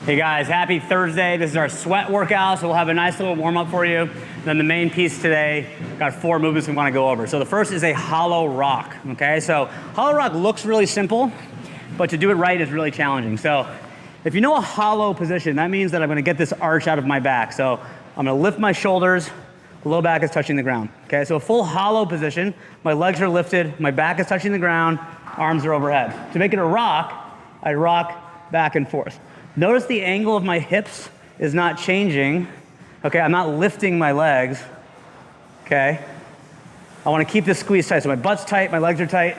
Hey guys, happy Thursday. This is our sweat workout, so we'll have a nice little warm up for you. Then the main piece today, got 4 movements we want to go over. So the first is a hollow rock, okay? So hollow rock looks really simple, but to do it right is really challenging. So if you know a hollow position, that means that I'm going to get this arch out of my back. So I'm going to lift my shoulders, low back is touching the ground, okay? So a full hollow position, my legs are lifted, my back is touching the ground, arms are overhead. To make it a rock, I rock back and forth. Notice the angle of my hips is not changing. Okay, I'm not lifting my legs. Okay, I want to keep this squeeze tight. So my butt's tight, my legs are tight,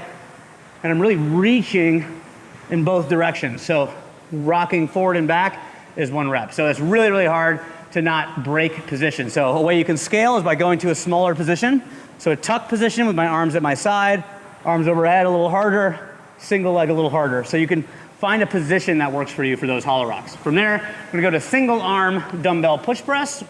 and I'm really reaching in both directions. So rocking forward and back is 1 rep. So it's really, really hard to not break position. So a way you can scale is by going to a smaller position. So a tuck position with my arms at my side, arms overhead a little harder, single leg a little harder. So you can find a position that works for you for those hollow rocks. From there, we're gonna go to single arm dumbbell push press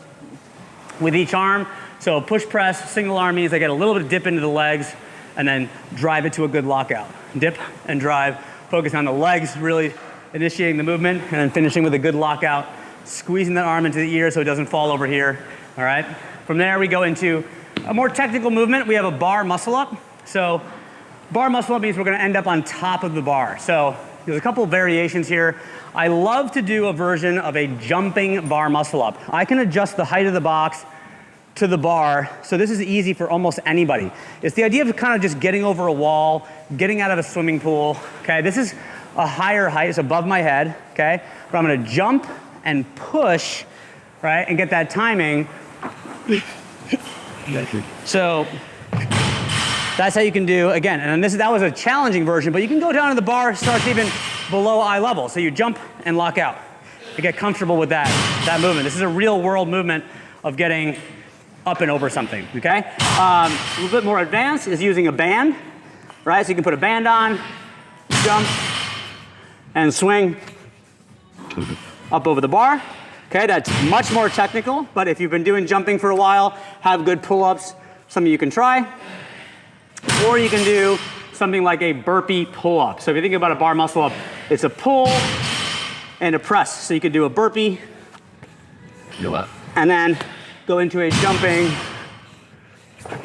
with each arm. So push press, single arm means I get a little bit of dip into the legs and then drive it to a good lockout. Dip and drive, focus on the legs, really initiating the movement and then finishing with a good lockout, squeezing that arm into the ear so it doesn't fall over here, all right? From there, we go into a more technical movement. We have a bar muscle up. So bar muscle up means we're gonna end up on top of the bar. So there's a couple of variations here. I love to do a version of a jumping bar muscle up. I can adjust the height of the box to the bar, so this is easy for almost anybody. It's the idea of kind of just getting over a wall, getting out of a swimming pool, okay? This is a higher height, it's above my head, okay? But I'm gonna jump and push, right? And get that timing. So that's how you can do, again, and that was a challenging version, but you can go down to the bar, starts even below eye level. So you jump and lock out. You get comfortable with that movement. This is a real world movement of getting up and over something, okay? A little bit more advanced is using a band, right? So you can put a band on, jump, and swing up over the bar. Okay, that's much more technical, but if you've been doing jumping for a while, have good pull-ups, something you can try. Or you can do something like a burpee pull-up. So if you think about a bar muscle up, it's a pull and a press. So you could do a burpee and then go into a jumping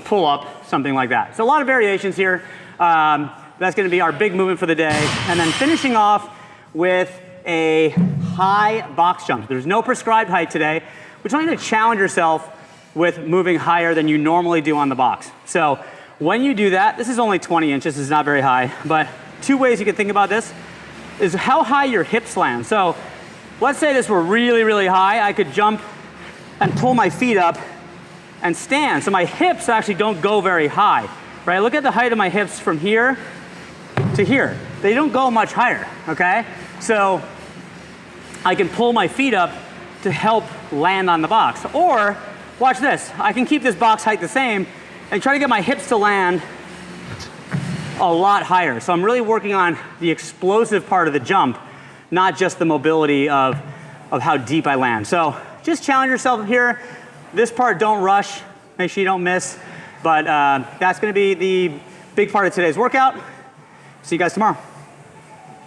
pull-up, something like that. So a lot of variations here. That's gonna be our big movement for the day. And then finishing off with a high box jump. There's no prescribed height today. We're trying to challenge yourself with moving higher than you normally do on the box. So when you do that, this is only 20 inches, it's not very high, but 2 ways you can think about this is how high your hips land. So let's say this were really, really high. I could jump and pull my feet up and stand. So my hips actually don't go very high, right? Look at the height of my hips from here to here. They don't go much higher, okay? So I can pull my feet up to help land on the box. Or, watch this, I can keep this box height the same and try to get my hips to land a lot higher. So I'm really working on the explosive part of the jump, not just the mobility of how deep I land. So just challenge yourself here. This part, don't rush. Make sure you don't miss. But that's gonna be the big part of today's workout. See you guys tomorrow.